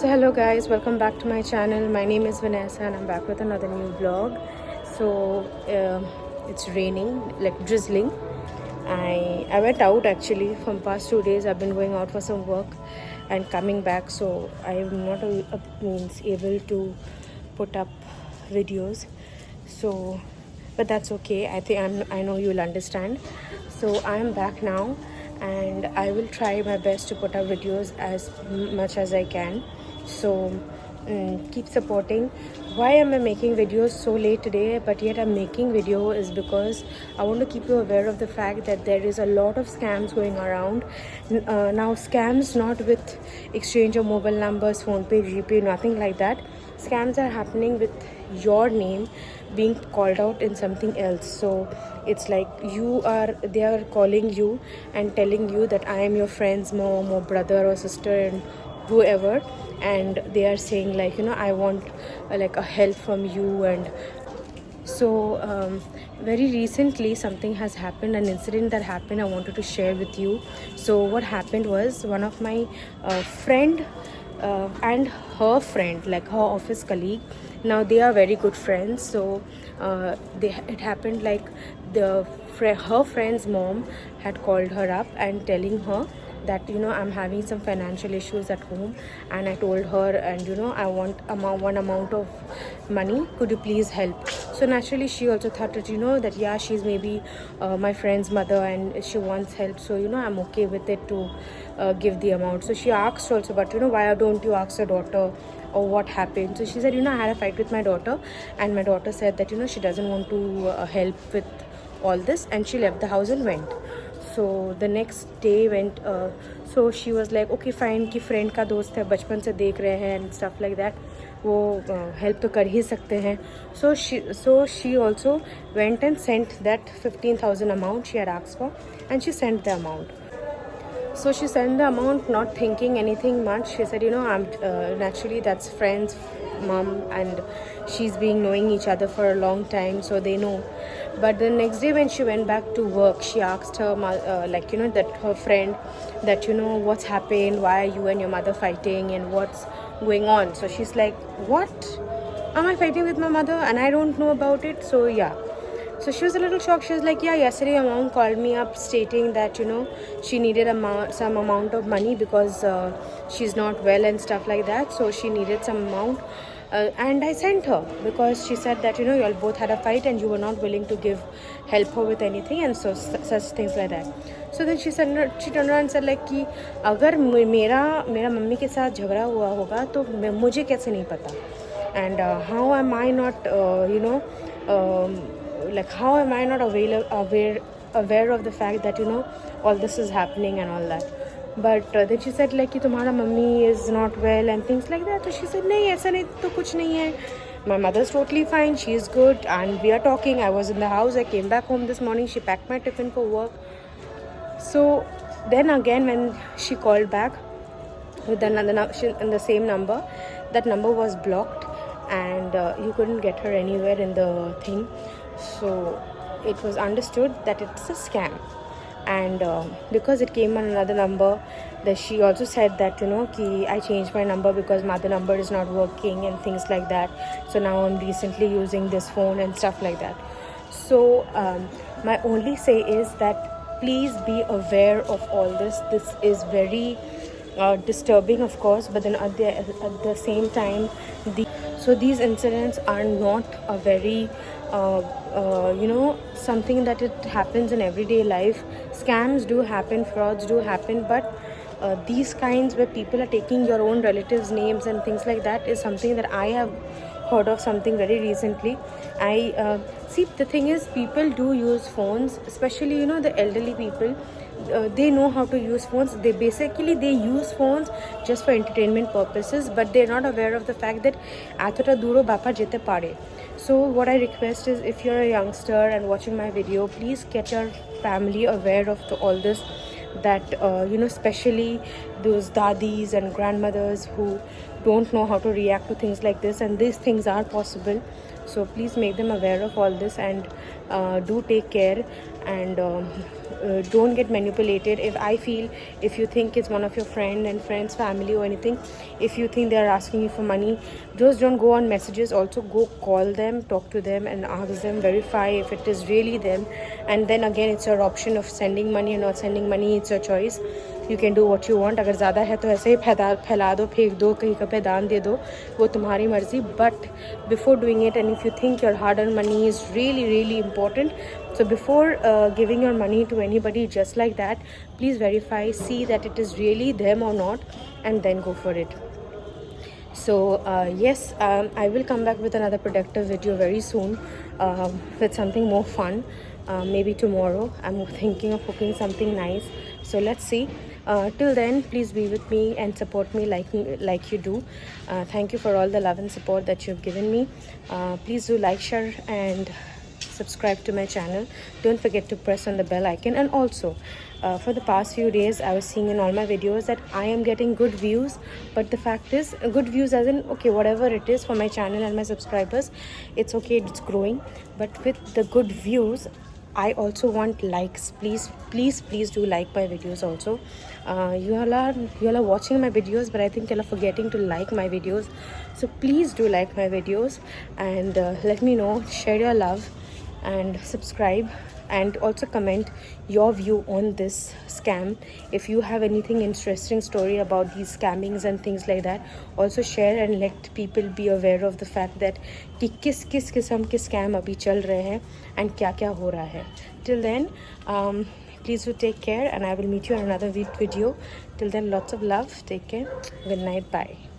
So hello guys, welcome back to my channel. My name is Vanessa and I'm back with another new vlog. So it's raining, like drizzling. I went out actually from past 2 days. I've been going out for some work and coming back, so I'm not able to put up videos. So but that's okay. I know you'll understand. So I'm back now and I will try my best to put up videos as much as I can. So keep supporting. Why am I making videos so late today but yet I'm making video is because I want to keep you aware of the fact that there is a lot of scams going around now. Scams not with exchange of mobile numbers, phone pay, GPay, nothing like that. Scams are happening with your name being called out in something else. So it's like they are calling you and telling you that I am your friend's mom or brother or sister and whoever, and they are saying like, I want like a help from you. And so very recently something has happened, an incident that happened I wanted to share with you. So what happened was, one of my friend and her friend, like her office colleague, now they are very good friends. So it happened like her friend's mom had called her up and telling her that I'm having some financial issues at home, and I told her, and I want one amount of money, could you please help? So naturally she also thought that that yeah, she's maybe my friend's mother and she wants help, so I'm okay with it to give the amount. So she asked also, but why don't you ask her daughter or what happened? So she said, I had a fight with my daughter, and my daughter said that she doesn't want to help with all this, and she left the house and went. So the next day went, so she was like, okay fine, कि friend का दोस्त है, बचपन से देख रहे हैं and stuff like that, वो help तो कर ही सकते हैं. So she also went and sent that 15,000 amount she had asked for, and she sent the amount. So she sent the amount not thinking anything much. She said, I'm naturally that's friends mom, and she's been knowing each other for a long time, so they know. But the next day when she went back to work, she asked her that her friend that what's happened, why are you and your mother fighting and what's going on. So she's like, what, am I fighting with my mother and I don't know about it? So yeah, so she was a little shocked. She was like, yeah, yesterday your mom called me up stating that she needed some amount of money because she's not well and stuff like that, so she needed some amount. And I sent her because she said that you all both had a fight and you were not willing to help her with anything, and so such things like that. So then she turned around and said like कि अगर मेरा mummy के साथ झगड़ा हुआ होगा तो मुझे कैसे नहीं पता, and how am I not how am I not aware of the fact that all this is happening and all that. But then she said like कि तुम्हारा mummy is not well and things like that. So she said नहीं, ऐसा नहीं तो कुछ नहीं है, my mother's totally fine, she is good and we are talking. I was in the house, I came back home this morning, she packed my tiffin for work. So then again when she called back with in the same number, that number was blocked and you couldn't get her anywhere in the thing. So it was understood that it's a scam. And because it came on another number, that she also said that कि I changed my number because my other number is not working and things like that, so now I'm recently using this phone and stuff like that. So my only say is that please be aware of all this. This is very disturbing of course, but then at the same time so these incidents are not a very something that it happens in everyday life. Scams do happen, frauds do happen, but these kinds where people are taking your own relatives' names and things like that is something that I have heard of something very recently. I see, the thing is, people do use phones, especially the elderly people. They know how to use phones. They use phones just for entertainment purposes, but they're not aware of the fact that atota duro bapa jete pare. So what I request is, if you're a youngster and watching my video, please get your family aware of all this, that especially those dadis and grandmothers who don't know how to react to things like this, and these things are possible. So please make them aware of all this, and do take care, and don't get manipulated. If you think it's one of your friends family or anything, if you think they're asking you for money, just don't go on messages. Also go call them, talk to them and ask them, verify if it is really them. And then again, it's your option of sending money or not sending money. It's your choice. You can do what you want. अगर ज़्यादा है तो ऐसे ही फैला दो, फेंक दो, कहीं पे दान दे दो, वो तुम्हारी मर्ज़ी. But before doing it, and if you think your hard-earned money is really really important, so before giving your money to anybody just like that, please verify, see that it is really them or not, and then go for it. So yes, I will come back with another productive video very soon, with something more fun. Maybe tomorrow I'm thinking of cooking something nice, so let's see. Till then, please be with me and support me like you do. Thank you for all the love and support that you've given me. Please do like, share and subscribe to my channel. Don't forget to press on the bell icon. And also, for the past few days I was seeing in all my videos that I am getting good views, but the fact is, good views as in, okay, whatever it is for my channel and my subscribers, it's okay, it's growing. But with the good views, I also want likes. Please do like my videos also. You all are watching my videos, but I think you all are forgetting to like my videos. So please do like my videos, and let me know, share your love and subscribe, and also comment your view on this scam. If you have anything interesting story about these scammings and things like that, also share and let people be aware of the fact that कि किस किस्म के scam अभी चल रहे हैं and क्या क्या हो रहा है. Till then, please do take care, and I will meet you in another video. Till then, lots of love. Take care. Good night. Bye.